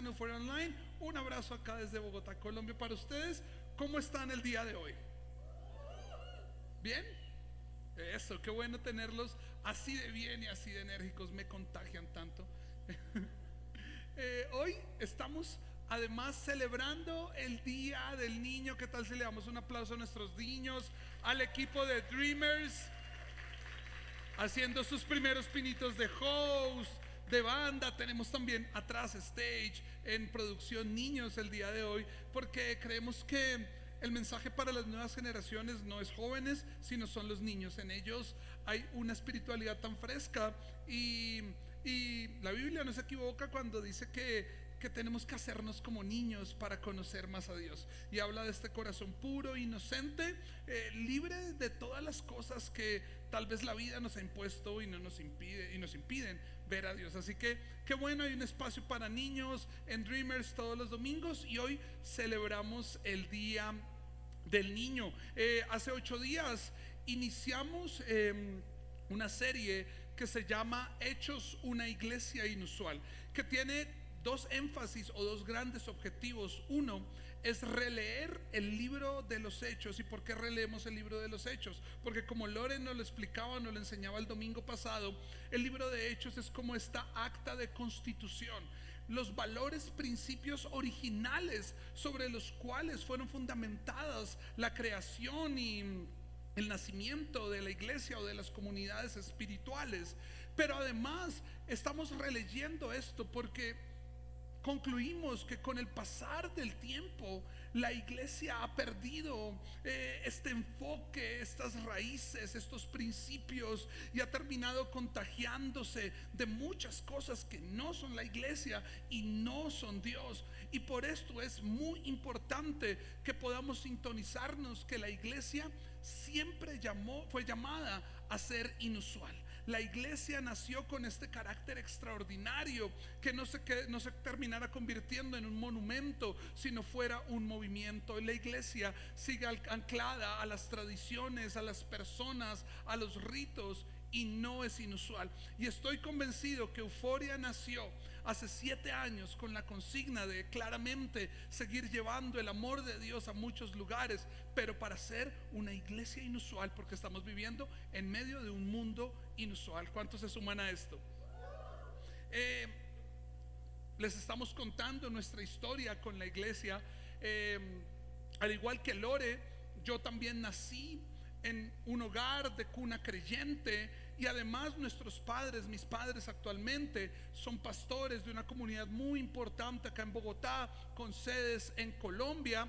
a New For Online. Un abrazo acá desde Bogotá, Colombia para ustedes. ¿Cómo están el día de hoy? ¿Bien? Eso, qué bueno tenerlos así de bien y así de enérgicos, me contagian tanto. Hoy estamos además celebrando el Día del Niño. ¿Qué tal si le damos un aplauso a nuestros niños, al equipo de Dreamers, haciendo sus primeros pinitos de host, de banda? Tenemos también atrás stage en producción niños el día de hoy, porque creemos que el mensaje para las nuevas generaciones no es jóvenes, sino son los niños. En ellos hay una espiritualidad tan fresca y la Biblia no se equivoca cuando dice que tenemos que hacernos como niños para conocer más a Dios. Y habla de este corazón puro, inocente, libre de todas las cosas que tal vez la vida nos ha impuesto y no nos impide, y nos impiden ver a Dios. Así que qué bueno, hay un espacio para niños en Dreamers todos los domingos y hoy celebramos el Día del Niño. Hace 8 días iniciamos una serie que se llama Hechos, una iglesia inusual, que tiene dos énfasis o dos grandes objetivos. Uno es releer el libro de los Hechos. ¿Y por qué releemos el libro de los Hechos? Porque como Loren nos lo explicaba, nos lo enseñaba el domingo pasado, el libro de Hechos es como esta acta de constitución, los valores, principios originales sobre los cuales fueron fundamentadas la creación y el nacimiento de la iglesia o de las comunidades espirituales. Pero además estamos releyendo esto porque concluimos que con el pasar del tiempo la iglesia ha perdido este enfoque, estas raíces, estos principios, y ha terminado contagiándose de muchas cosas que no son la iglesia y no son Dios. Y por esto es muy importante que podamos sintonizarnos que la iglesia siempre fue llamada a ser inusual. La iglesia nació con este carácter extraordinario, que no se terminara convirtiendo en un monumento, sino fuera un movimiento. La iglesia sigue anclada a las tradiciones, a las personas, a los ritos, y no es inusual. Y estoy convencido que Euforia nació hace 7 años con la consigna de claramente seguir llevando el amor de Dios a muchos lugares, pero para ser una iglesia inusual, porque estamos viviendo en medio de un mundo inusual. ¿Cuántos se suman a esto? Les estamos contando nuestra historia con la iglesia. Al igual que Lore, yo también nací en un hogar de cuna creyente, y además nuestros padres, mis padres actualmente son pastores de una comunidad muy importante acá en Bogotá, con sedes en Colombia.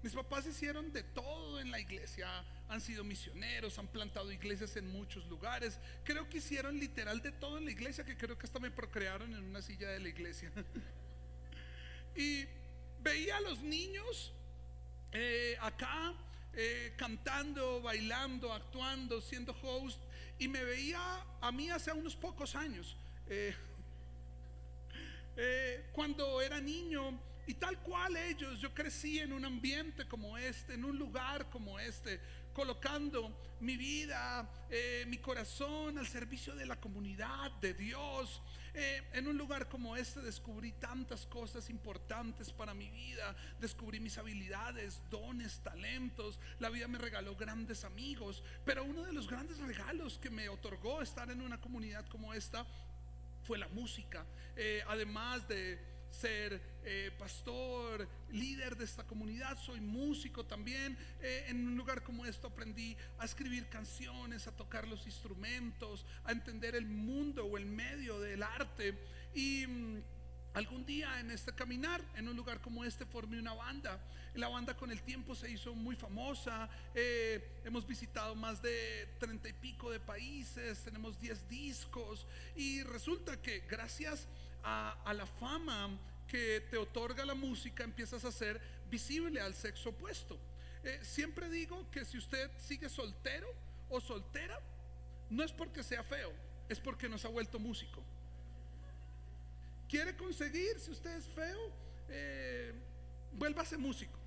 Mis papás hicieron de todo en la iglesia, han sido misioneros, han plantado iglesias en muchos lugares. Creo que hicieron literal de todo en la iglesia, que creo que hasta me procrearon en una silla de la iglesia. Y veía a los niños acá cantando, bailando, actuando, siendo host, y me veía a mí hace unos pocos años, cuando era niño, y tal cual ellos, yo crecí en un ambiente como este, en un lugar como este, colocando mi vida, mi corazón al servicio de la comunidad de Dios. En un lugar como este descubrí tantas cosas importantes para mi vida. Descubrí mis habilidades, dones, talentos. La vida me regaló grandes amigos, pero uno de los grandes regalos que me otorgó estar en una comunidad como esta fue la música. Además de ser pastor, líder de esta comunidad, soy músico también. En un lugar como esto aprendí a escribir canciones, a tocar los instrumentos, a entender el mundo o el medio del arte. Y algún día en este caminar, en un lugar como este, formé una banda. La banda con el tiempo se hizo muy famosa. Hemos visitado más de 30 y pico de países, tenemos 10 discos, y resulta que gracias a la fama que te otorga la música, empiezas a ser visible al sexo opuesto. Siempre digo que si usted sigue soltero o soltera, no es porque sea feo, es porque no se ha vuelto músico. Quiere conseguir, si usted es feo, vuélvase músico.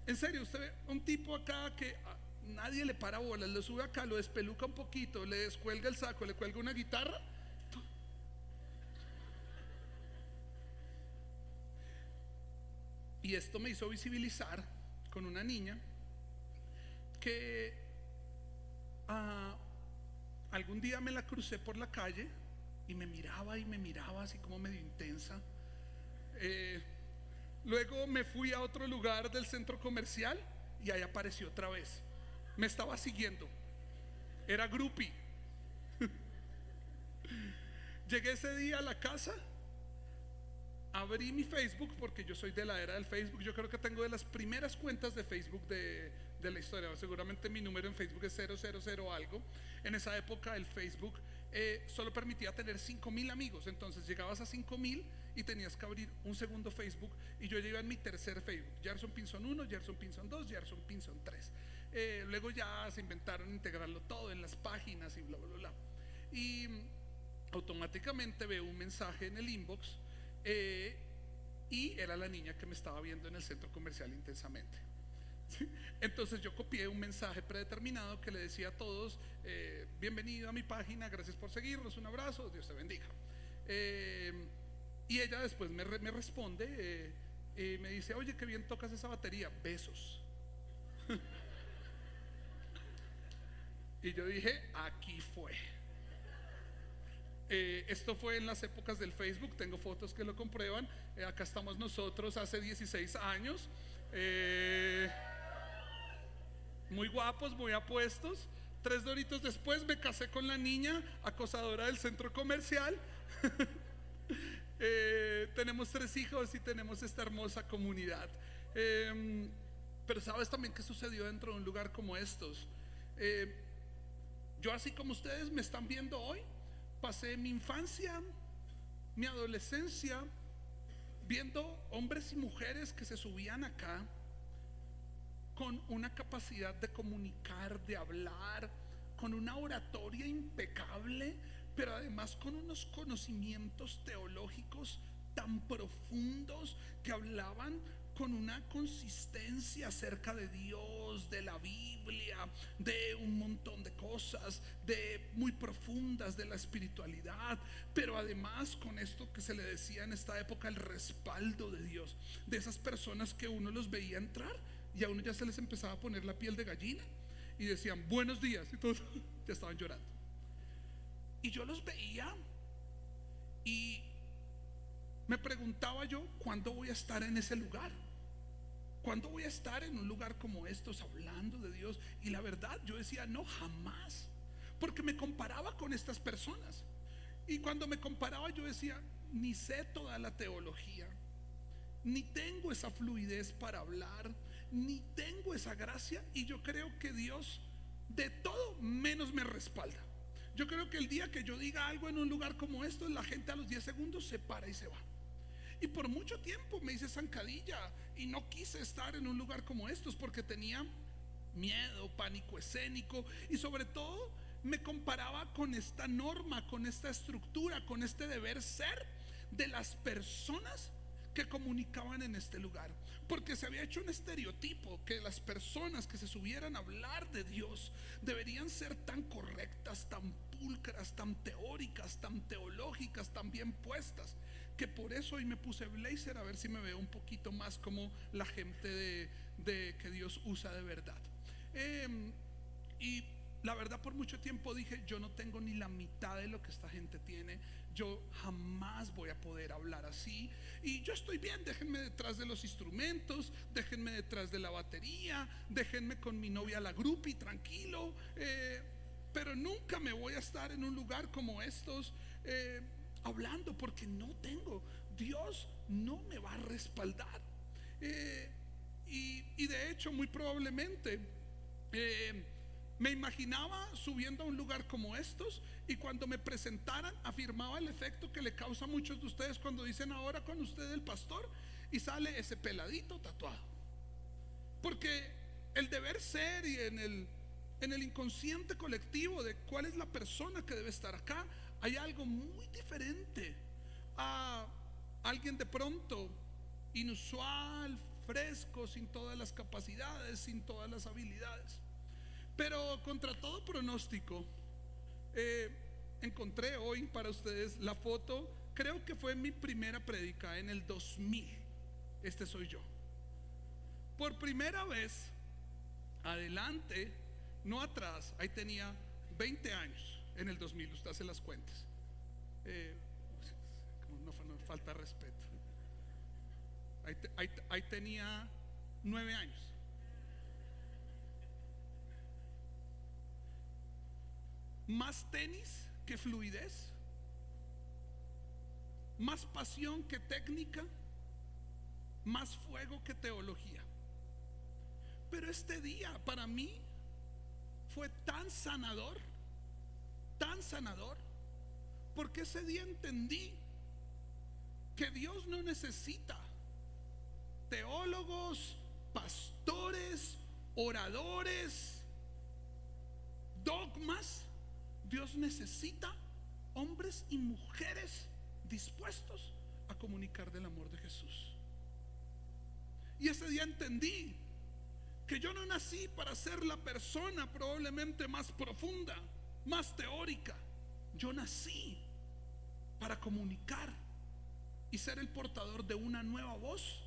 En serio, usted ve un tipo acá que nadie le para bolas, lo sube acá, lo despeluca un poquito, le descuelga el saco, le cuelga una guitarra. Y esto me hizo visibilizar con una niña que algún día me la crucé por la calle y me miraba así como medio intensa. Luego me fui a otro lugar del centro comercial y ahí apareció otra vez. Me estaba siguiendo. Era groupie. Llegué ese día a la casa, abrí mi Facebook porque yo soy de la era del Facebook. Yo creo que tengo de las primeras cuentas de Facebook de la historia. Seguramente mi número en Facebook es 000 algo. En esa época el Facebook solo permitía tener 5.000 amigos. Entonces llegabas a 5.000 y tenías que abrir un segundo Facebook. Y yo llegué en mi tercer Facebook: Gerson Pinzón 1, Gerson Pinzón 2, Gerson Pinzón 3. Luego ya se inventaron integrarlo todo en las páginas y bla bla bla. Y automáticamente veo un mensaje en el inbox, y era la niña que me estaba viendo en el centro comercial intensamente. Entonces yo copié un mensaje predeterminado que le decía a todos: bienvenido a mi página, gracias por seguirnos, un abrazo, Dios te bendiga. Y ella después me responde, me dice: oye, qué bien tocas esa batería, besos. Y yo dije: aquí fue. Esto fue en las épocas del Facebook, tengo fotos que lo comprueban. Acá estamos nosotros hace 16 años, muy guapos, muy apuestos. 3 doritos después me casé con la niña acosadora del centro comercial. Tenemos 3 hijos y tenemos esta hermosa comunidad. Pero sabes también qué sucedió dentro de un lugar como estos. Yo, así como ustedes me están viendo hoy, pasé mi infancia, mi adolescencia, viendo hombres y mujeres que se subían acá con una capacidad de comunicar, de hablar, con una oratoria impecable, pero además con unos conocimientos teológicos tan profundos, que hablaban con una consistencia acerca de Dios, de la Biblia, de un montón de cosas, de muy profundas de la espiritualidad, pero además con esto que se le decía en esta época, el respaldo de Dios, de esas personas que uno los veía entrar y a uno ya se les empezaba a poner la piel de gallina y decían buenos días y todos ya estaban llorando. Y yo los veía y me preguntaba yo: ¿cuándo voy a estar en ese lugar? ¿Cuándo voy a estar en un lugar como estos hablando de Dios? Y la verdad, yo decía: no, jamás. Porque me comparaba con estas personas. Y cuando me comparaba, yo decía: ni sé toda la teología, ni tengo esa fluidez para hablar, ni tengo esa gracia. Y yo creo que Dios de todo menos me respalda. Yo creo que el día que yo diga algo en un lugar como esto, la gente a los 10 segundos se para y se va. Y por mucho tiempo me hice zancadilla y no quise estar en un lugar como estos porque tenía miedo, pánico escénico, y sobre todo me comparaba con esta norma, con esta estructura, con este deber ser de las personas que comunicaban en este lugar, porque se había hecho un estereotipo que las personas que se subieran a hablar de Dios deberían ser tan correctas, tan pulcras, tan teóricas, tan teológicas, tan bien puestas, que por eso hoy me puse blazer, a ver si me veo un poquito más como la gente de que Dios usa de verdad. Y la verdad, por mucho tiempo dije: yo no tengo ni la mitad de lo que esta gente tiene, yo jamás voy a poder hablar así. Y yo estoy bien, déjenme detrás de los instrumentos, déjenme detrás de la batería, déjenme con mi novia la groupie, tranquilo. Pero nunca me voy a estar en un lugar como estos hablando, porque no tengo, Dios no me va a respaldar. Y de hecho, muy probablemente me imaginaba subiendo a un lugar como estos, y cuando me presentaran afirmaba el efecto que le causa a muchos de ustedes cuando dicen: ahora con usted el pastor, y sale ese peladito tatuado. Porque el deber ser y en el inconsciente colectivo de cuál es la persona que debe estar acá, hay algo muy diferente a alguien de pronto inusual, fresco, sin todas las capacidades, sin todas las habilidades. Pero contra todo pronóstico, encontré hoy para ustedes la foto. Creo que fue mi primera prédica en el 2000. Este soy yo. por primera vez, adelante, no atrás, ahí tenía 20 años en el 2000, usted hace las cuentas. No falta respeto. Ahí tenía 9 años. Más tenis que fluidez, más pasión que técnica, más fuego que teología. Pero este día para mí fue tan sanador, porque ese día entendí que Dios no necesita teólogos, pastores, oradores, dogmas. Dios necesita hombres y mujeres dispuestos a comunicar del amor de Jesús. Y ese día entendí que yo no nací para ser la persona probablemente más profunda, más teórica. Yo nací para comunicar y ser el portador de una nueva voz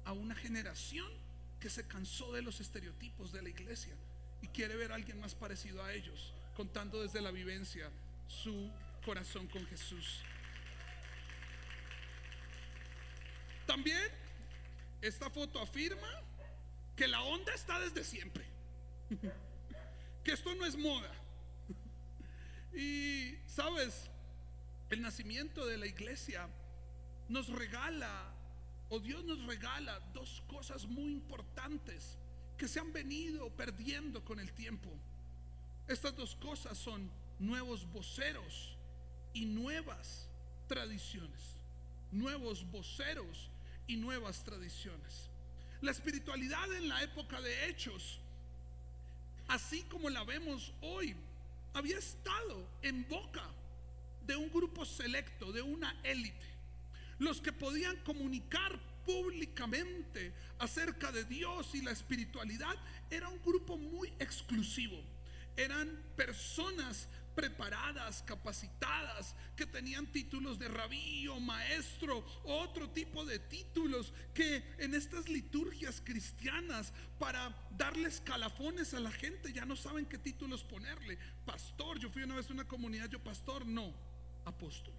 a una generación que se cansó de los estereotipos de la iglesia y quiere ver a alguien más parecido a ellos, contando desde la vivencia su corazón con Jesús. También esta foto afirma que la onda está desde siempre, que esto no es moda. Y sabes, el nacimiento de la iglesia nos regala, o Dios nos regala, dos cosas muy importantes que se han venido perdiendo con el tiempo. Estas dos cosas son nuevos voceros y nuevas tradiciones. Nuevos voceros y nuevas tradiciones. La espiritualidad en la época de Hechos, así como la vemos hoy, había estado en boca de un grupo selecto, de una élite. Los que podían comunicar públicamente acerca de Dios y la espiritualidad era un grupo muy exclusivo. Eran personas preparadas, capacitadas, que tenían títulos de rabí o maestro o otro tipo de títulos que en estas liturgias cristianas, para darle escalafones a la gente, ya no saben qué títulos ponerle. Pastor, yo fui una vez a una comunidad, yo pastor, no, apóstol.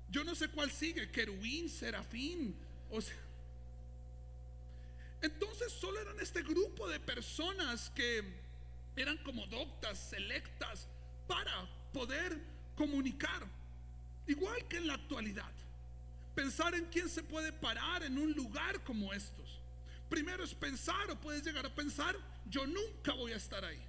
Yo no sé cuál sigue, querubín, serafín, o sea. Entonces solo eran este grupo de personas que eran como doctas, selectas, para poder comunicar. Igual que en la actualidad, pensar en quién se puede parar en un lugar como estos. Primero es pensar, o puedes llegar a pensar, yo nunca voy a estar ahí.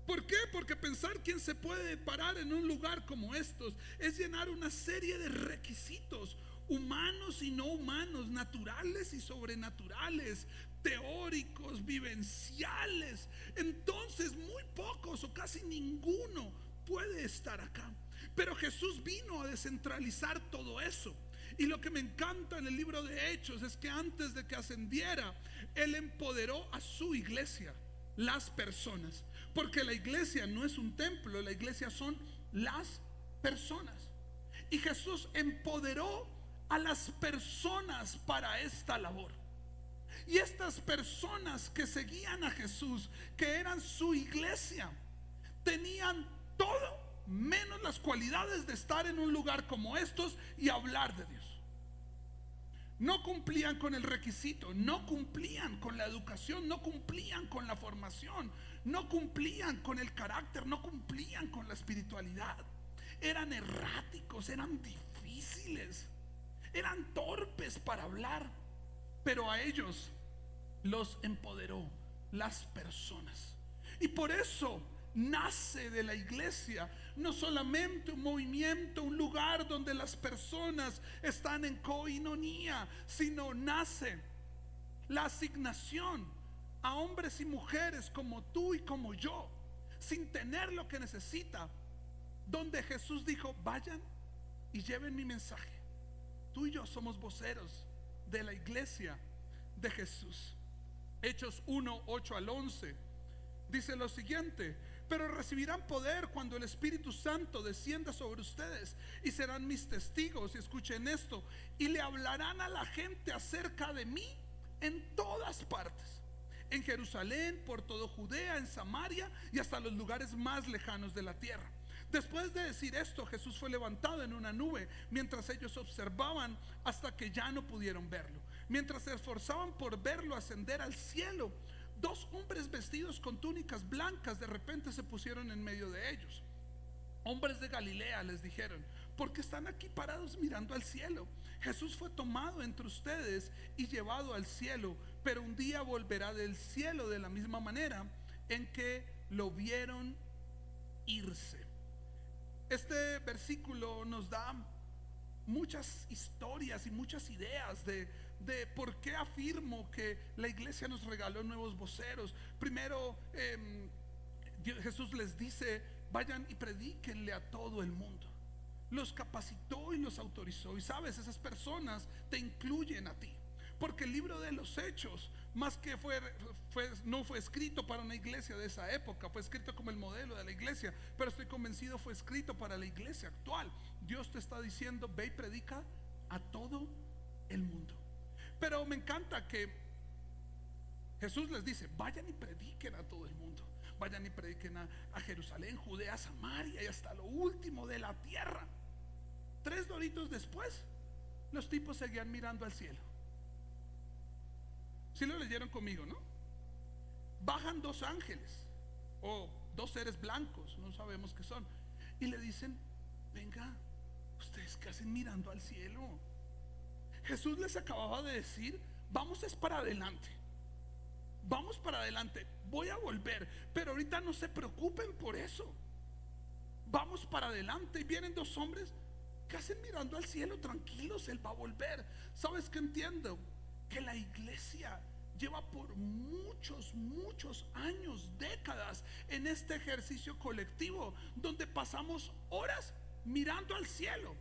¿Por qué? Porque pensar quién se puede parar en un lugar como estos es llenar una serie de requisitos humanos y no humanos, naturales y sobrenaturales, teóricos, vivenciales. Entonces muy pocos o casi ninguno puede estar acá. Pero Jesús vino a descentralizar todo eso. Y lo que me encanta en el libro de Hechos es que antes de que ascendiera, Él empoderó a su iglesia, las personas. Porque la iglesia no es un templo, la iglesia son las personas. Y Jesús empoderó a las personas para esta labor. Y estas personas que seguían a Jesús, que eran su iglesia, tenían todo menos las cualidades de estar en un lugar como estos y hablar de Dios. No cumplían con el requisito, no cumplían con la educación, no cumplían con la formación, no cumplían con el carácter, no cumplían con la espiritualidad. Eran erráticos, eran difíciles, eran torpes para hablar. Pero a ellos los empoderó las personas. Y por eso nace de la iglesia no solamente un movimiento, un lugar donde las personas están en coinonía, sino nace la asignación a hombres y mujeres como tú y como yo, sin tener lo que necesita, donde Jesús dijo: vayan y lleven mi mensaje. Tú y yo somos voceros de la iglesia de Jesús. Hechos 1, 8 al 11 dice lo siguiente: pero recibirán poder cuando el Espíritu Santo descienda sobre ustedes y serán mis testigos. Y escuchen esto, y le hablarán a la gente acerca de mí en todas partes, en Jerusalén, por todo Judea, en Samaria y hasta los lugares más lejanos de la tierra. Después de decir esto, Jesús fue levantado en una nube mientras ellos observaban hasta que ya no pudieron verlo. Mientras se esforzaban por verlo ascender al cielo, dos hombres vestidos con túnicas blancas de repente se pusieron en medio de ellos. Hombres de Galilea, les dijeron, ¿por qué están aquí parados mirando al cielo? Jesús fue tomado entre ustedes y llevado al cielo, pero un día volverá del cielo de la misma manera en que lo vieron irse. Este versículo nos da muchas historias y muchas ideas de por qué afirmo que la iglesia nos regaló nuevos voceros. Primero, Jesús les dice: vayan y predíquenle a todo el mundo. Los capacitó y los autorizó. Y sabes, esas personas te incluyen a ti, porque el libro de los Hechos, más que no fue escrito para una iglesia de esa época, fue escrito como el modelo de la iglesia, pero estoy convencido fue escrito para la iglesia actual. Dios te está diciendo: ve y predica a todo el mundo. Pero me encanta que Jesús les dice: vayan y prediquen a todo el mundo. Vayan y prediquen a Jerusalén, Judea, Samaria y hasta lo último de la tierra. 3 doritos después, los tipos seguían mirando al cielo. Si lo leyeron conmigo, ¿no? Bajan 2 ángeles o 2 seres blancos, no sabemos qué son, y le dicen: venga, ustedes qué hacen mirando al cielo. Jesús les acababa de decir: vamos es para adelante, vamos para adelante, voy a volver, pero ahorita no se preocupen por eso, vamos para adelante. Y vienen 2 hombres que hacen mirando al cielo, tranquilos, Él va a volver. ¿Sabes qué entiendo? Que la iglesia lleva por muchos años, décadas, en este ejercicio colectivo donde pasamos horas mirando al cielo,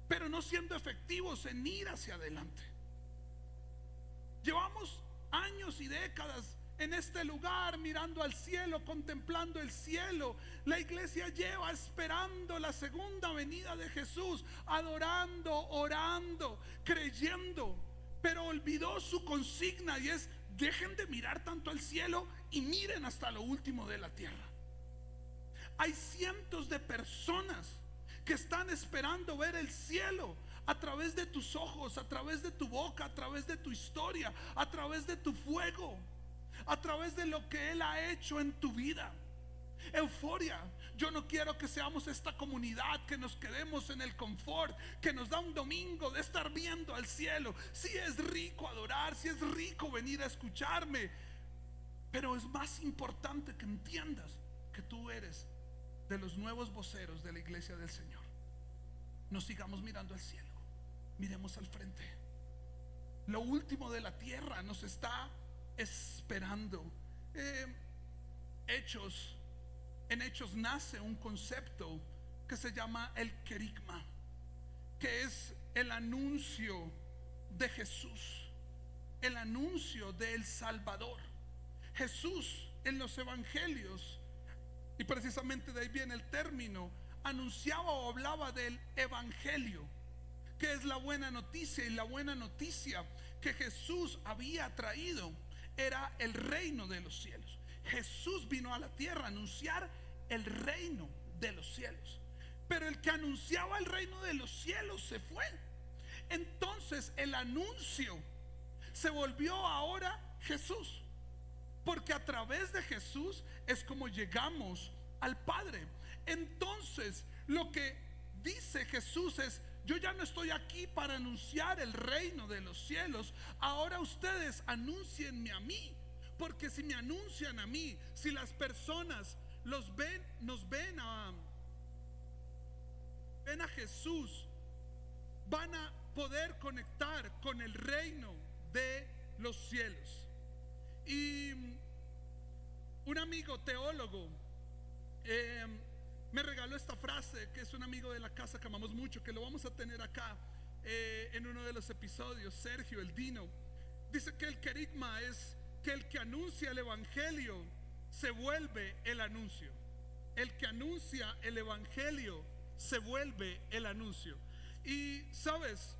pero no siendo efectivos en ir hacia adelante. Llevamos años y décadas en este lugar mirando al cielo, contemplando el cielo. La iglesia lleva esperando la segunda venida de Jesús, adorando, orando, creyendo, pero olvidó su consigna, y es: dejen de mirar tanto al cielo y miren hasta lo último de la tierra. Hay cientos de personas que están esperando ver el cielo a través de tus ojos, a través de tu boca, a través de tu historia, a través de tu fuego, a través de lo que Él ha hecho en tu vida. Euforia, yo no quiero que seamos esta comunidad que nos quedemos en el confort, que nos da un domingo de estar viendo al cielo. Sí, es rico adorar, sí es rico venir a escucharme, pero es más importante que entiendas que tú eres de los nuevos voceros de la iglesia del Señor. No sigamos mirando al cielo, miremos al frente. Lo último de la tierra nos está esperando. En Hechos nace un concepto que se llama el querigma, que es el anuncio de Jesús, el anuncio del Salvador. Jesús en los evangelios, y precisamente de ahí viene el término, anunciaba o hablaba del evangelio, que es la buena noticia. Y la buena noticia que Jesús había traído era el reino de los cielos. Jesús vino a la tierra a anunciar el reino de los cielos, pero el que anunciaba el reino de los cielos se fue. Entonces el anuncio se volvió ahora Jesús, porque a través de Jesús es como llegamos al Padre. Entonces lo que dice Jesús es: yo ya no estoy aquí para anunciar el reino de los cielos, ahora ustedes anúncienme a mí. Porque si me anuncian a mí, si las personas ven a Jesús, van a poder conectar con el reino de los cielos. Y un amigo teólogo me regaló esta frase, que es un amigo de la casa que amamos mucho, que lo vamos a tener acá en uno de los episodios, Sergio el Dino. Dice que el querigma es que el que anuncia el evangelio se vuelve el anuncio. el que anuncia el evangelio se vuelve el anuncio. Y sabes,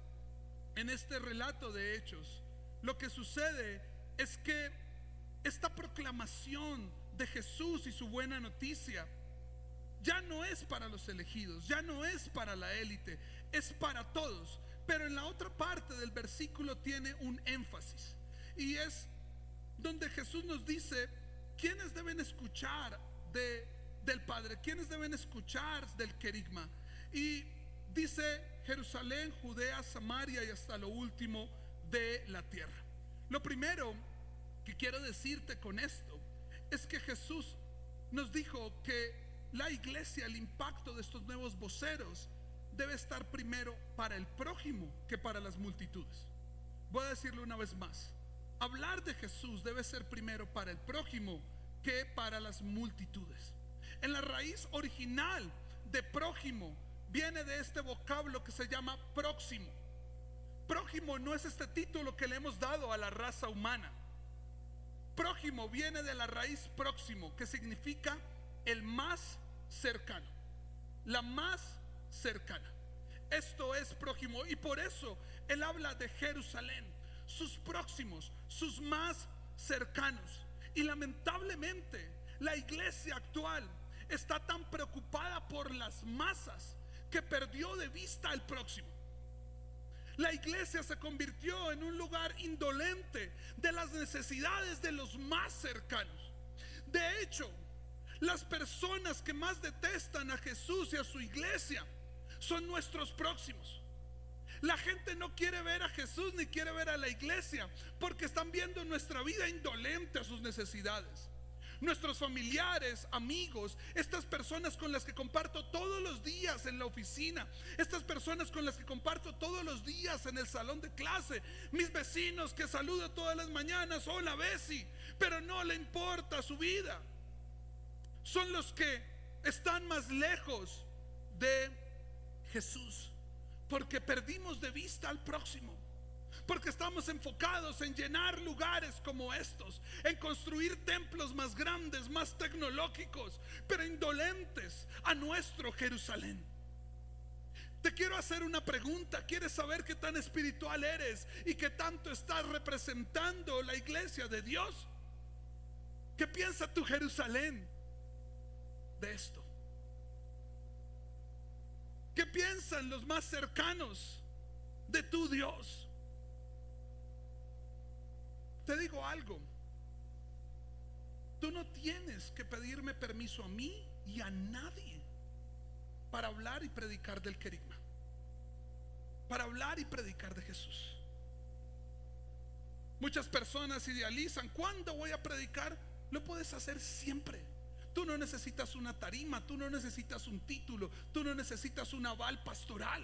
en este relato de Hechos, lo que sucede es que esta proclamación de Jesús y su buena noticia ya no es para los elegidos, ya no es para la élite, es para todos. Pero en la otra parte del versículo tiene un énfasis, y es donde Jesús nos dice quiénes deben escuchar del Padre, quiénes deben escuchar del querigma. Y dice Jerusalén, Judea, Samaria y hasta lo último de la tierra. Lo primero que quiero decirte con esto es que Jesús nos dijo que la iglesia, el impacto de estos nuevos voceros, debe estar primero para el prójimo que para las multitudes. Voy a decirlo una vez más: hablar de Jesús debe ser primero para el prójimo que para las multitudes. En la raíz original de prójimo viene de este vocablo que se llama próximo. Prójimo no es este título que le hemos dado a la raza humana. Prójimo viene de la raíz próximo, que significa el más cercano, la más cercana. Esto es prójimo, y por eso él habla de Jerusalén, sus próximos, sus más cercanos. Y lamentablemente la iglesia actual está tan preocupada por las masas que perdió de vista al próximo. La iglesia se convirtió en un lugar indolente de las necesidades de los más cercanos. De hecho, las personas que más detestan a Jesús y a su iglesia son nuestros próximos. La gente no quiere ver a Jesús ni quiere ver a la iglesia porque están viendo nuestra vida indolente a sus necesidades. Nuestros familiares, amigos, estas personas con las que comparto todos los días en la oficina, estas personas con las que comparto todos los días en el salón de clase, mis vecinos que saludo todas las mañanas: hola Bessie, pero no le importa su vida. Son los que están más lejos de Jesús, porque perdimos de vista al próximo, porque estamos enfocados en llenar lugares como estos, en construir templos más grandes, más tecnológicos, pero indolentes a nuestro Jerusalén. Te quiero hacer una pregunta. ¿Quieres saber qué tan espiritual eres y qué tanto estás representando la iglesia de Dios? ¿Qué piensa tu Jerusalén de esto? ¿Qué piensan los más cercanos de tu Dios? Te digo algo: tú no tienes que pedirme permiso a mí y a nadie para hablar y predicar del querigma, para hablar y predicar de Jesús. Muchas personas idealizan: ¿cuándo voy a predicar? Lo puedes hacer siempre. Tú no necesitas una tarima, tú no necesitas un título, tú no necesitas un aval pastoral.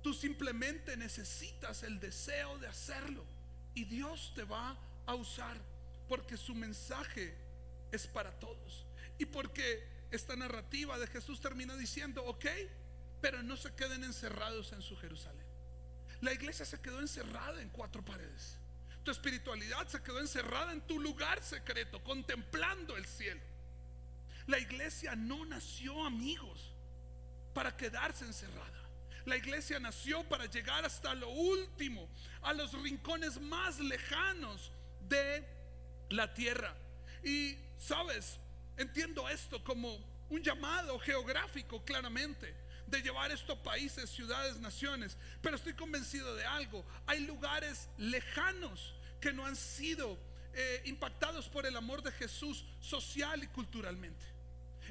Tú simplemente necesitas el deseo de hacerlo, y Dios te va a usar, porque su mensaje es para todos. Y porque esta narrativa de Jesús termina diciendo: ok, pero no se queden encerrados en su Jerusalén. La iglesia se quedó encerrada en cuatro paredes. Tu espiritualidad se quedó encerrada en tu lugar secreto, contemplando el cielo. La iglesia no nació, amigos, para quedarse encerrada. La iglesia nació para llegar hasta lo último, a los rincones más lejanos de la tierra. Y sabes, entiendo esto como un llamado geográfico, claramente, de llevar esto a países, ciudades, naciones. Pero estoy convencido de algo: hay lugares lejanos que no han sido impactados por el amor de Jesús social y culturalmente.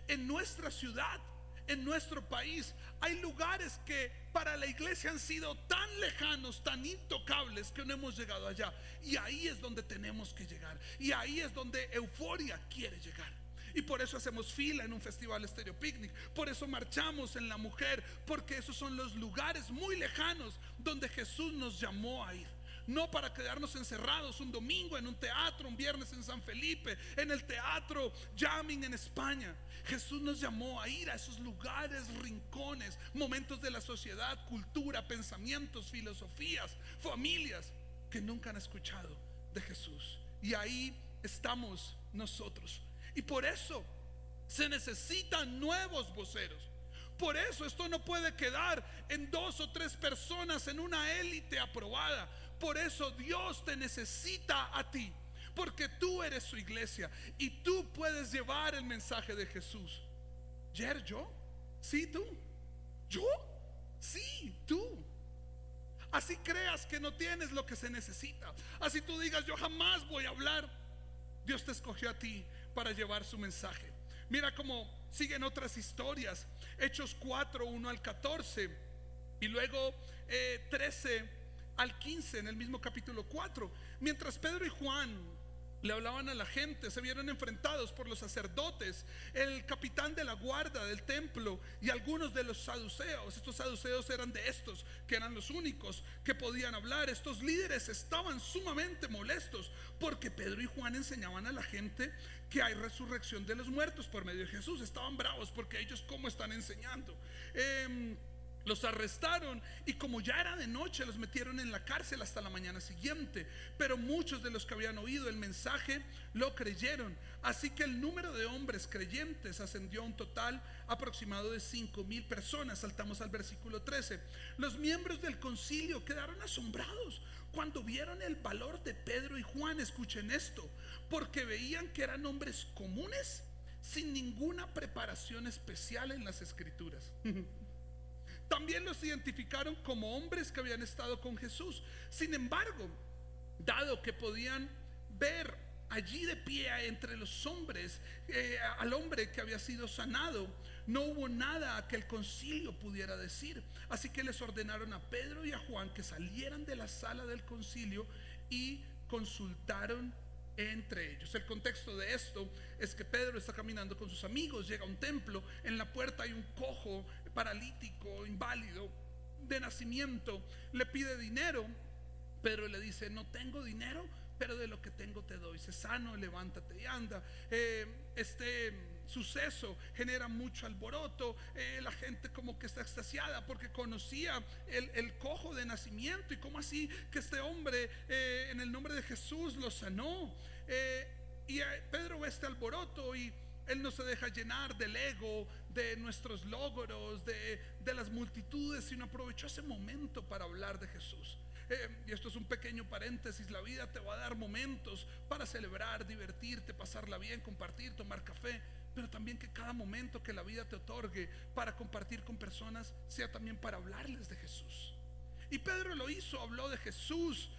En nuestra ciudad, en nuestro país, hay lugares que para la iglesia han sido tan lejanos, tan intocables, que no hemos llegado allá. Y ahí es donde tenemos que llegar, y ahí es donde Euforia quiere llegar. Y por eso hacemos fila en un festival Estéreo Picnic, por eso marchamos en La Mujer, porque esos son los lugares muy lejanos donde Jesús nos llamó a ir. No para quedarnos encerrados un domingo en un teatro, un viernes en San Felipe, en el teatro Jamming en España. Jesús nos llamó a ir a esos lugares, rincones, momentos de la sociedad, cultura, pensamientos, filosofías, familias que nunca han escuchado de Jesús. Y ahí estamos nosotros. Y por eso Se necesitan nuevos voceros. Por eso esto no puede quedar en 2 o 3 personas en una élite aprobada. Por eso Dios te necesita a ti, porque tú eres su iglesia y tú puedes llevar el mensaje de Jesús. ¿Yer, yo? Sí, tú. ¿Yo? Sí, tú. Así creas que no tienes lo que se necesita, así tú digas yo jamás voy a hablar, Dios te escogió a ti para llevar su mensaje. Mira cómo siguen otras historias. Hechos 4, 1 al 14 y luego 13 al 15 en el mismo capítulo 4. Mientras Pedro y Juan le hablaban a la gente, se vieron enfrentados por los sacerdotes, el capitán de la guardia del templo y algunos de los saduceos. Estos saduceos eran de estos, que eran los únicos que podían hablar. Estos líderes estaban sumamente molestos porque Pedro y Juan enseñaban a la gente que hay resurrección de los muertos por medio de Jesús. Estaban bravos porque ellos cómo están enseñando. Los arrestaron y como ya era de noche los metieron en la cárcel hasta la mañana siguiente. Pero muchos de los que habían oído el mensaje lo creyeron. Así que el número de hombres creyentes ascendió a un total aproximado de 5,000 personas. Saltamos al versículo 13. Los miembros del concilio quedaron asombrados cuando vieron el valor de Pedro y Juan. Escuchen esto, porque veían que eran hombres comunes sin ninguna preparación especial en las escrituras. También los identificaron como hombres que habían estado con Jesús. Sin embargo, dado que podían ver allí de pie entre los hombres al hombre que había sido sanado, no hubo nada que el concilio pudiera decir. Así que les ordenaron a Pedro y a Juan que salieran de la sala del concilio y consultaron entre ellos. El contexto de esto es que Pedro está caminando con sus amigos, llega a un templo, en la puerta hay un cojo, paralítico, inválido de nacimiento, le pide dinero. Pedro le dice: no tengo dinero, pero de lo que tengo te doy. Sé sano, levántate y anda. Este suceso genera mucho alboroto. La gente como que está extasiada porque conocía el cojo de nacimiento. Y cómo así que este hombre en el nombre de Jesús lo sanó. Y Pedro ve este alboroto y él no se deja llenar del ego, de nuestros logros, de las multitudes, sino aprovechó ese momento para hablar de Jesús. Y esto es un pequeño paréntesis. La vida te va a dar momentos para celebrar, divertirte, pasarla bien, compartir, tomar café, pero también que cada momento que la vida te otorgue para compartir con personas sea también para hablarles de Jesús. Y Pedro lo hizo, habló de Jesús.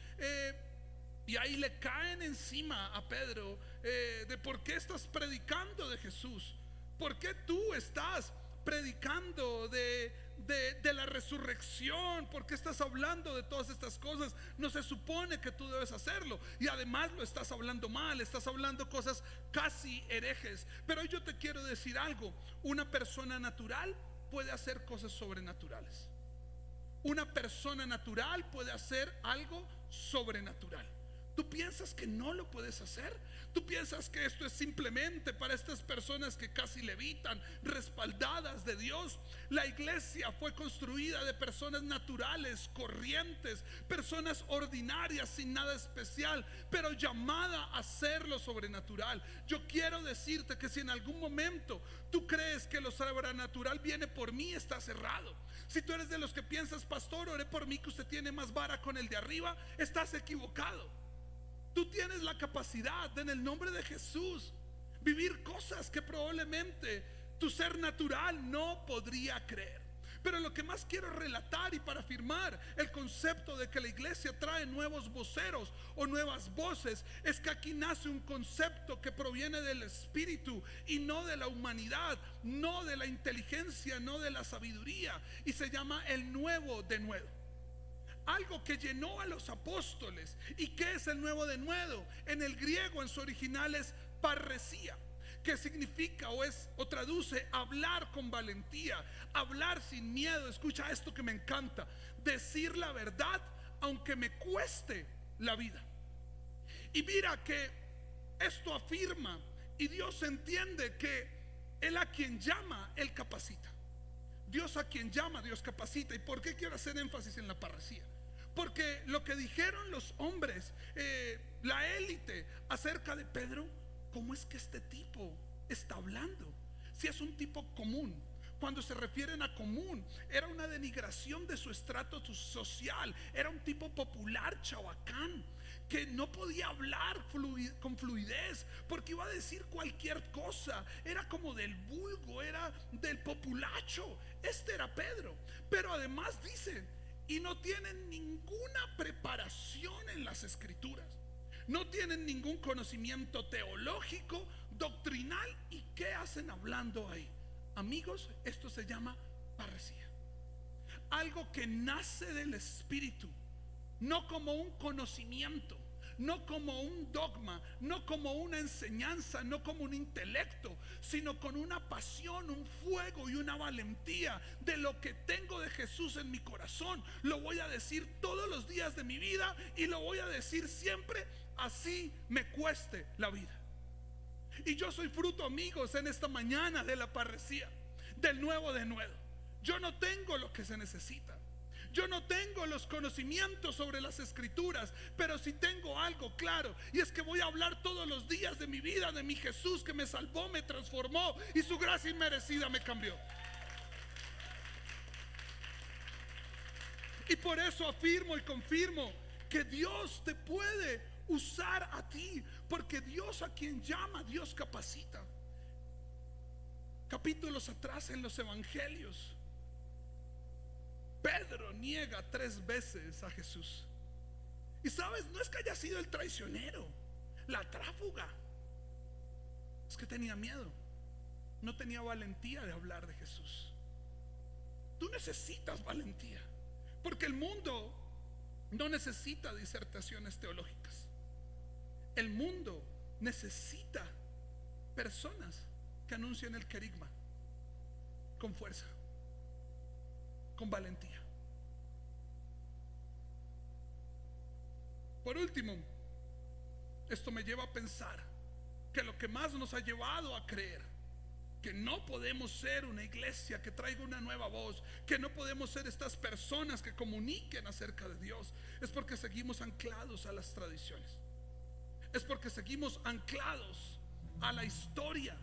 Y ahí le caen encima a Pedro de por qué estás predicando de Jesús, por qué tú estás predicando de la resurrección, por qué estás hablando de todas estas cosas. No se supone que tú debes hacerlo, y además lo estás hablando mal, estás hablando cosas casi herejes. Pero yo te quiero decir algo: una persona natural puede hacer cosas sobrenaturales. Una persona natural puede hacer algo sobrenatural. ¿Tú piensas que no lo puedes hacer? ¿Tú piensas que esto es simplemente para estas personas que casi levitan, respaldadas de Dios? La iglesia fue construida de personas naturales, corrientes, personas ordinarias, sin nada especial, pero llamada a hacer lo sobrenatural. Yo quiero decirte que si en algún momento tú crees que lo sobrenatural viene por mí, está cerrado. Si tú eres de los que piensas: pastor, oré por mí que usted tiene más vara con el de arriba, estás equivocado. Tú tienes la capacidad de, en el nombre de Jesús, vivir cosas que probablemente tu ser natural no podría creer. Pero lo que más quiero relatar, y para afirmar el concepto de que la iglesia trae nuevos voceros o nuevas voces, es que aquí nace un concepto que proviene del espíritu y no de la humanidad, no de la inteligencia, no de la sabiduría, y se llama el nuevo denuedo. Algo que llenó a los apóstoles. ¿Y qué es el nuevo denuedo? En el griego, en su original, es parresía, que significa o traduce hablar con valentía, hablar sin miedo. Escucha esto que me encanta: decir la verdad aunque me cueste la vida. Y mira que esto afirma, y Dios entiende que Él a quien llama, Él capacita. Dios a quien llama, Dios capacita. ¿Y por qué quiero hacer énfasis en la parresía? Porque lo que dijeron los hombres, la élite, acerca de Pedro: ¿cómo es que este tipo está hablando? si es un tipo común. Cuando se refieren a común, era una denigración de su estrato social. Era un tipo popular, chabacán, que no podía hablar con fluidez, porque iba a decir cualquier cosa. Era como del vulgo, era del populacho. Este era Pedro. Pero además dice, y no tienen ninguna preparación en las escrituras, no tienen ningún conocimiento teológico, doctrinal. ¿Y qué hacen hablando ahí? Amigos, esto se llama parresía. Algo que nace del Espíritu, no como un conocimiento, no como un dogma, no como una enseñanza, no como un intelecto, sino con una pasión, un fuego y una valentía de lo que tengo de Jesús en mi corazón. Lo voy a decir todos los días de mi vida y lo voy a decir siempre, así me cueste la vida. Y yo soy fruto, amigos, en esta mañana de la parresía, del nuevo de nuevo. Yo no tengo lo que se necesita. Yo no tengo los conocimientos sobre las escrituras, pero sí tengo algo claro, y es que voy a hablar todos los días de mi vida, de mi Jesús que me salvó, me transformó y su gracia inmerecida me cambió. Y por eso afirmo y confirmo que Dios te puede usar a ti, porque Dios a quien llama, Dios capacita. Capítulos atrás en los evangelios, Pedro niega 3 veces a Jesús. Y sabes, no es que haya sido el traicionero, la tráfuga, es que tenía miedo, no tenía valentía de hablar de Jesús. Tú necesitas valentía, porque el mundo no necesita disertaciones teológicas. El mundo necesita personas que anuncien el querigma con fuerza, con valentía. Por último, esto me lleva a pensar que lo que más nos ha llevado a creer que no podemos ser una iglesia que traiga una nueva voz, que no podemos ser estas personas que comuniquen acerca de Dios, es porque seguimos anclados a las tradiciones, es porque seguimos anclados a la historia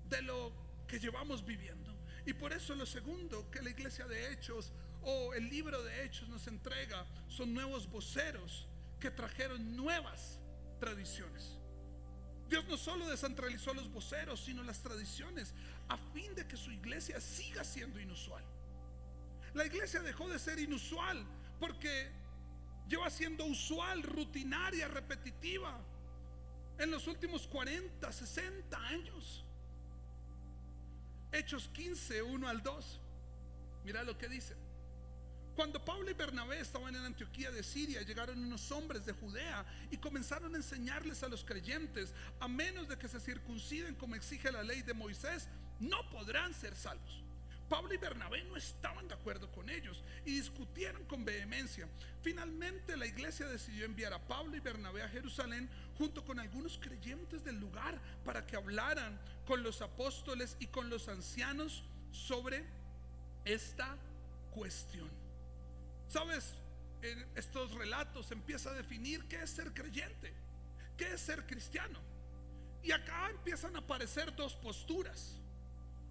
de lo que llevamos viviendo. Y por eso lo segundo que la iglesia de Hechos o el libro de Hechos nos entrega son nuevos voceros que trajeron nuevas tradiciones. Dios no solo descentralizó los voceros, sino las tradiciones, a fin de que su iglesia siga siendo inusual. La iglesia dejó de ser inusual porque lleva siendo usual, rutinaria, repetitiva en los últimos 40, 60 años. Hechos 15, 1 al 2. Mira lo que dice. Cuando Pablo y Bernabé estaban en Antioquía de Siria, llegaron unos hombres de Judea y comenzaron a enseñarles a los creyentes: a menos de que se circunciden como exige la ley de Moisés, no podrán ser salvos. Pablo y Bernabé no estaban de acuerdo con ellos y discutieron con vehemencia. Finalmente la iglesia decidió enviar a Pablo y Bernabé a Jerusalén junto con algunos creyentes del lugar para que hablaran con los apóstoles y con los ancianos sobre esta cuestión. Sabes, en estos relatos empieza a definir qué es ser creyente, qué es ser cristiano. Y acá empiezan a aparecer 2 posturas.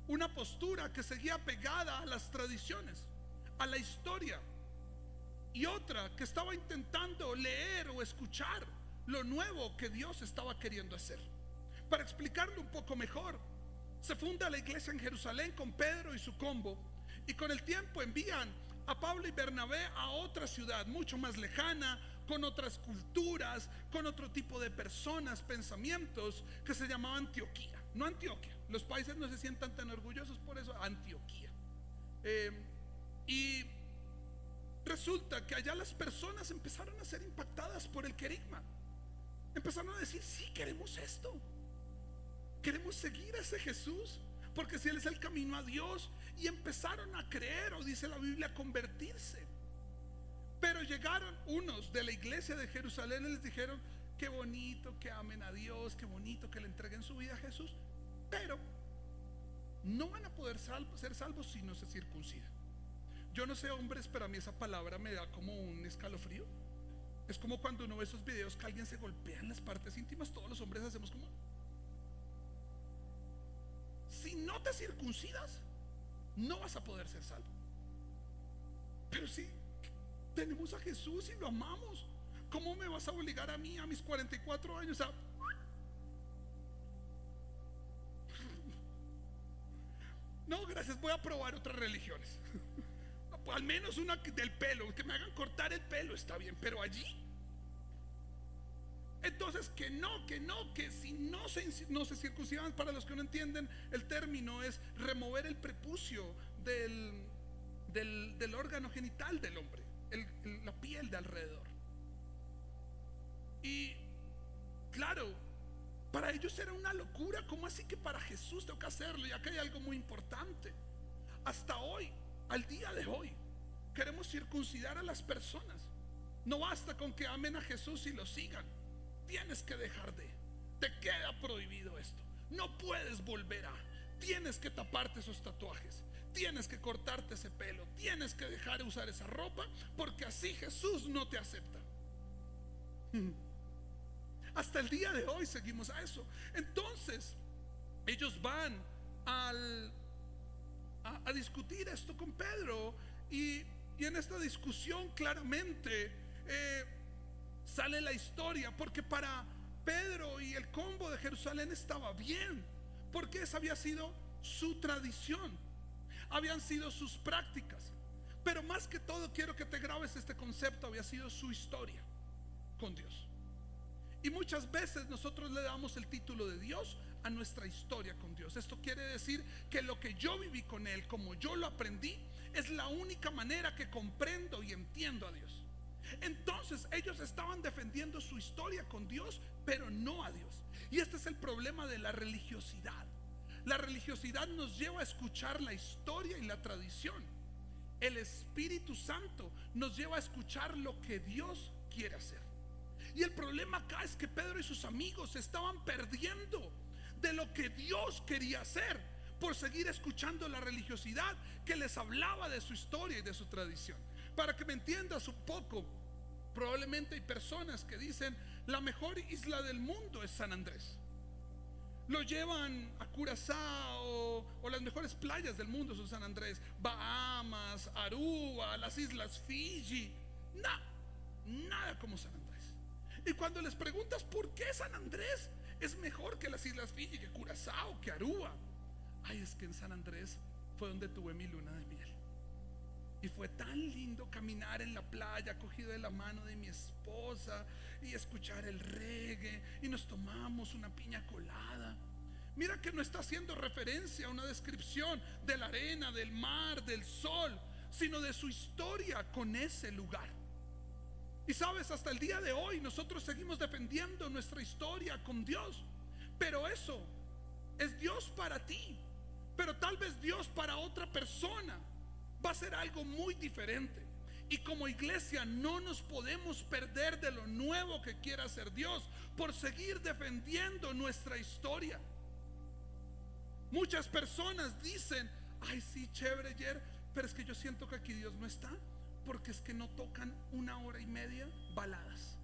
Una postura que seguía pegada a las tradiciones, a la historia, y otra que estaba intentando leer o escuchar lo nuevo que Dios estaba queriendo hacer. Para explicarlo un poco mejor, se funda la iglesia en Jerusalén con Pedro y su combo, y con el tiempo envían a Pablo y Bernabé a otra ciudad mucho más lejana, con otras culturas, con otro tipo de personas, pensamientos, que se llamaba Antioquía. No Antioquia, los países no se sientan tan orgullosos por eso, Antioquía. Y resulta que allá las personas empezaron a ser impactadas por el querigma. Empezaron a decir: sí, queremos esto, queremos seguir a ese Jesús, porque si Él es el camino a Dios. Y empezaron a creer, o dice la Biblia, a convertirse. Pero llegaron unos de la iglesia de Jerusalén y les dijeron: qué bonito que amen a Dios, qué bonito que le entreguen su vida a Jesús, pero no van a poder ser salvos si no se circuncidan. Yo no sé, hombres, pero a mí esa palabra me da como un escalofrío. Es como cuando uno ve esos videos que alguien se golpea en las partes íntimas. Todos los hombres hacemos como: si no te circuncidas, no vas a poder ser salvo. Pero si tenemos a Jesús y lo amamos, ¿cómo me vas a obligar a mí a mis 44 años a... No, gracias, voy a probar otras religiones. Al menos una del pelo, que me hagan cortar el pelo está bien, pero allí. Entonces que si no se circuncidan, para los que no entienden el término, es remover el prepucio del órgano genital del hombre, la piel de alrededor. Y claro, para ellos era una locura. ¿Cómo así que para Jesús tengo que hacerlo? Y acá hay algo muy importante. Hasta hoy, al día de hoy, queremos circuncidar a las personas. No basta con que amen a Jesús y lo sigan. Tienes que dejar de. Te queda prohibido esto. No puedes volver a. Tienes que taparte esos tatuajes. Tienes que cortarte ese pelo. Tienes que dejar de usar esa ropa, porque así Jesús no te acepta. Hasta el día de hoy seguimos a eso. Entonces ellos van a discutir esto con Pedro, y en esta discusión claramente sale la historia, porque para Pedro y el combo de Jerusalén estaba bien, porque esa había sido su tradición, habían sido sus prácticas. Pero más que todo quiero que te grabes este concepto: había sido su historia con Dios. Y muchas veces nosotros le damos el título de Dios a nuestra historia con Dios. Esto quiere decir que lo que yo viví con Él, como yo lo aprendí, es la única manera que comprendo y entiendo a Dios. Entonces ellos estaban defendiendo su historia con Dios, pero no a Dios. Y este es el problema de la religiosidad. La religiosidad nos lleva a escuchar la historia y la tradición. El Espíritu Santo nos lleva a escuchar lo que Dios quiere hacer. Y el problema acá es que Pedro y sus amigos se estaban perdiendo de lo que Dios quería hacer por seguir escuchando la religiosidad que les hablaba de su historia y de su tradición. Para que me entiendas un poco, probablemente hay personas que dicen: la mejor isla del mundo es San Andrés. Lo llevan a Curazao, o las mejores playas del mundo son San Andrés, Bahamas, Aruba, las islas Fiji. Nada como San Andrés. Y cuando les preguntas por qué San Andrés es mejor que las islas Fiji, que Curazao, que Aruba, ay, es que en San Andrés fue donde tuve mi luna de miel. Y fue tan lindo caminar en la playa cogido de la mano de mi esposa y escuchar el reggae, y nos tomamos una piña colada. Mira que no está haciendo referencia a una descripción de la arena, del mar, del sol, sino de su historia con ese lugar. Y sabes, hasta el día de hoy nosotros seguimos defendiendo nuestra historia con Dios. Pero eso es Dios para ti, pero tal vez Dios para otra persona va a ser algo muy diferente. Y como iglesia no nos podemos perder de lo nuevo que quiera hacer Dios por seguir defendiendo nuestra historia. Muchas personas dicen: ay, sí, chévere, Jer, pero es que yo siento que aquí Dios no está, porque es que no tocan 1 hora y media baladas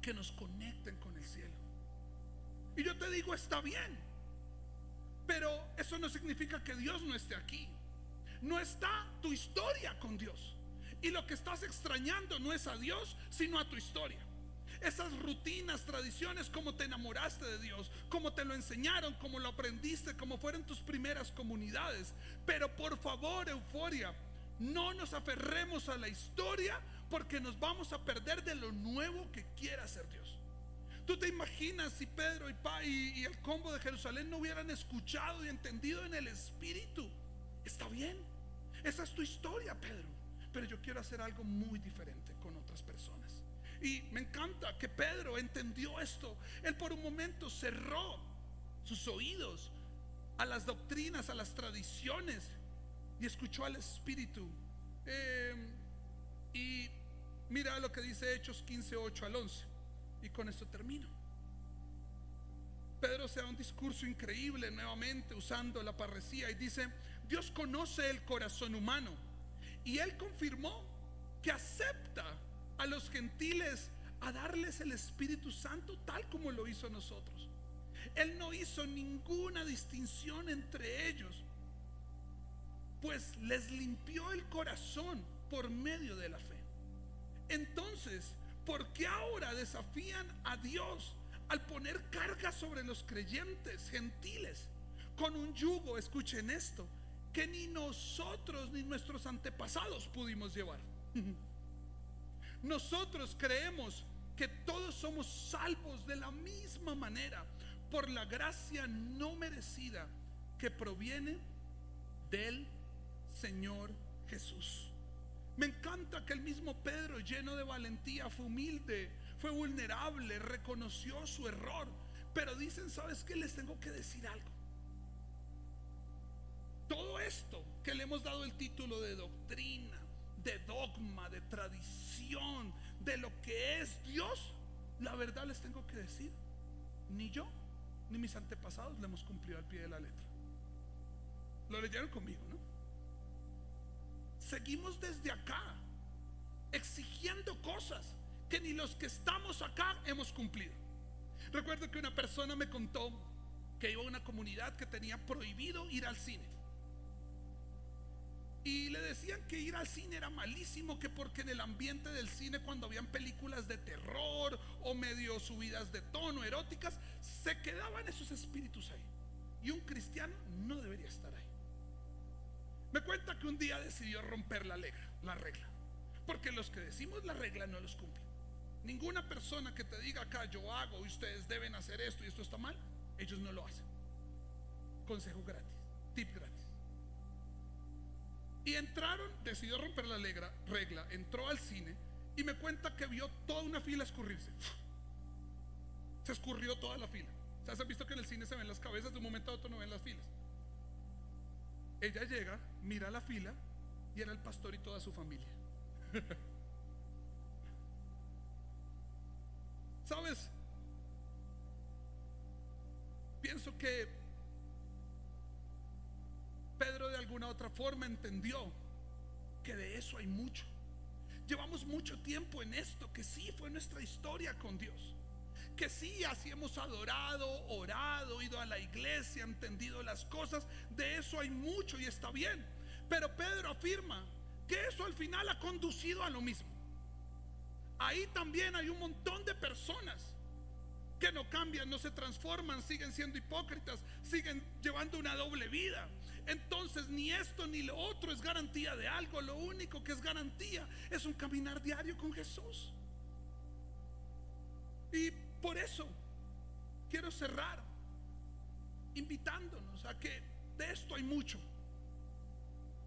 que nos conecten con el cielo. Y yo te digo, está bien, pero eso no significa que Dios no esté aquí. No está tu historia con Dios, y lo que estás extrañando no es a Dios, sino a tu historia. Esas rutinas, tradiciones, como te enamoraste de Dios, como te lo enseñaron, como lo aprendiste, como fueron tus primeras comunidades. Pero por favor, Euforia, no nos aferremos a la historia, porque nos vamos a perder de lo nuevo que quiera hacer Dios. ¿Tú te imaginas si Pedro y el combo de Jerusalén no hubieran escuchado y entendido en el Espíritu? Está bien, esa es tu historia, Pedro, pero yo quiero hacer algo muy diferente con otras personas. Y me encanta que Pedro entendió esto. Él por un momento cerró sus oídos a las doctrinas, a las tradiciones, y escuchó al Espíritu. Y mira lo que dice Hechos 15, 8 al 11. Y con esto termino. Pedro se da un discurso increíble nuevamente usando la parresía, y dice: Dios conoce el corazón humano, y Él confirmó que acepta a los gentiles a darles el Espíritu Santo, tal como lo hizo a nosotros. Él no hizo ninguna distinción entre ellos, pues les limpió el corazón por medio de la fe. Entonces, ¿por qué ahora desafían a Dios al poner carga sobre los creyentes gentiles con un yugo, escuchen esto, que ni nosotros ni nuestros antepasados pudimos llevar? Nosotros creemos que todos somos salvos de la misma manera por la gracia no merecida que proviene del Señor Jesús. Me encanta que el mismo Pedro, lleno de valentía, fue humilde, fue vulnerable, reconoció su error. Pero dicen, ¿sabes qué? Les tengo que decir algo. Todo esto que le hemos dado el título de doctrina, de dogma, de tradición, de lo que es Dios, la verdad les tengo que decir, ni yo ni mis antepasados le hemos cumplido al pie de la letra. Lo leyeron conmigo, ¿no? Seguimos desde acá exigiendo cosas que ni los que estamos acá hemos cumplido. Recuerdo que una persona me contó que iba a una comunidad que tenía prohibido ir al cine, y le decían que ir al cine era malísimo, que porque en el ambiente del cine, cuando habían películas de terror o medio subidas de tono, eróticas, se quedaban esos espíritus ahí, y un cristiano no debería estar ahí. Me cuenta que un día decidió romper la regla, porque los que decimos la regla no los cumplen. Ninguna persona que te diga acá, yo hago y ustedes deben hacer esto y esto está mal, ellos no lo hacen. Consejo gratis, tip gratis. Y decidió romper la regla, entró al cine y me cuenta que vio toda una fila escurrirse. Se escurrió toda la fila. ¿Se han visto que en el cine se ven las cabezas? De un momento a otro no ven las filas. Ella llega, mira la fila y era el pastor y toda su familia. ¿Sabes? Pienso que Pedro de alguna otra forma entendió que de eso hay mucho. Llevamos mucho tiempo en esto, que sí fue nuestra historia con Dios, que sí, así hemos adorado, orado, ido a la iglesia, entendido las cosas. De eso hay mucho y está bien. Pero Pedro afirma que eso al final ha conducido a lo mismo. Ahí también hay un montón de personas que no cambian, no se transforman, siguen siendo hipócritas, siguen llevando una doble vida. Entonces ni esto ni lo otro es garantía de algo. Lo único que es garantía es un caminar diario con Jesús. Y por eso quiero cerrar invitándonos a que de esto hay mucho.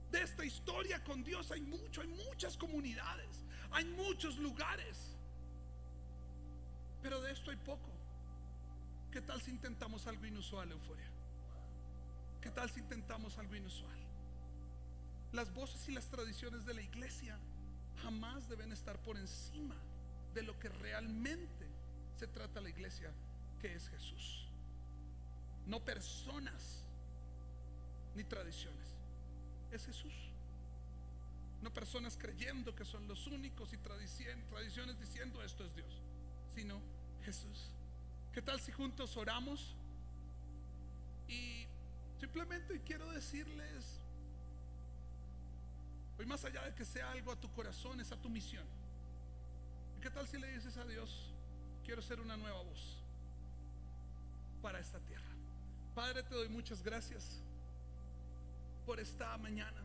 De esta historia con Dios hay mucho, hay muchas comunidades, hay muchos lugares, pero de esto hay poco. ¿Qué tal si intentamos algo inusual, Euforia? ¿Qué tal si intentamos algo inusual? Las voces y las tradiciones de la iglesia jamás deben estar por encima de lo que realmente se trata la iglesia, que es Jesús. No personas ni tradiciones, es Jesús. No personas creyendo que son los únicos y tradiciones diciendo esto es Dios, sino Jesús. ¿Qué tal si juntos oramos? Y simplemente quiero decirles, hoy, más allá de que sea algo a tu corazón, es a tu misión. ¿Qué tal si le dices a Dios, quiero ser una nueva voz para esta tierra? Padre, te doy muchas gracias por esta mañana.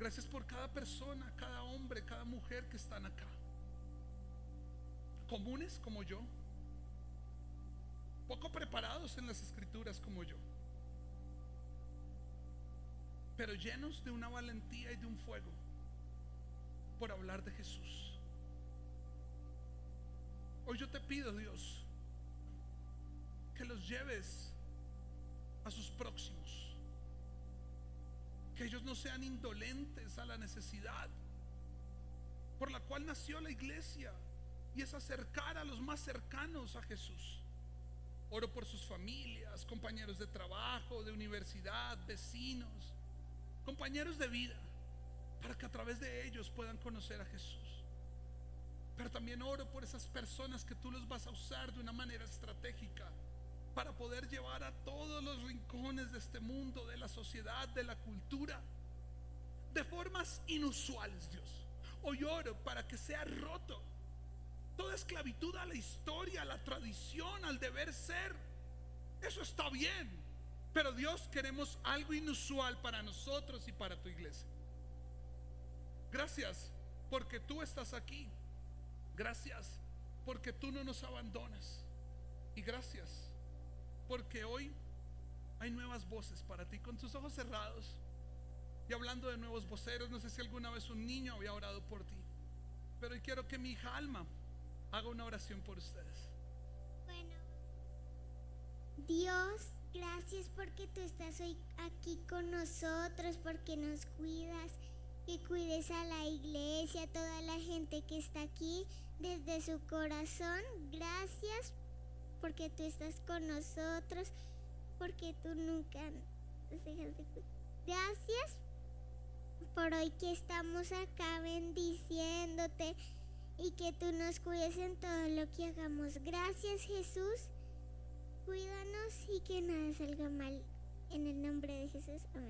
Gracias por cada persona, cada hombre, cada mujer que están acá, comunes como yo, poco preparados en las escrituras como yo, pero llenos de una valentía y de un fuego por hablar de Jesús. Hoy yo te pido, Dios, que los lleves a sus próximos, que ellos no sean indolentes a la necesidad por la cual nació la iglesia, y es acercar a los más cercanos a Jesús. Oro por sus familias, compañeros de trabajo, de universidad, vecinos, compañeros de vida, para que a través de ellos puedan conocer a Jesús. Pero también oro por esas personas que tú los vas a usar de una manera estratégica para poder llevar a todos los rincones de este mundo, de la sociedad, de la cultura, de formas inusuales, Dios. Hoy oro para que sea roto toda esclavitud a la historia, a la tradición, al deber ser. Eso está bien, pero Dios, queremos algo inusual para nosotros y para tu iglesia. Gracias porque tú estás aquí. Gracias porque tú no nos abandonas. Y gracias porque hoy hay nuevas voces para ti. Con tus ojos cerrados y hablando de nuevos voceros, no sé si alguna vez un niño había orado por ti, pero hoy quiero que mi hija Alma haga una oración por ustedes. Bueno, Dios, gracias porque tú estás hoy aquí con nosotros, porque nos cuidas, que cuides a la iglesia, a toda la gente que está aquí desde su corazón. Gracias porque tú estás con nosotros, porque tú nunca nos dejas de cuidar. Gracias por hoy que estamos acá bendiciéndote y que tú nos cuides en todo lo que hagamos. Gracias, Jesús. Cuídanos y que nada salga mal. En el nombre de Jesús. Amén.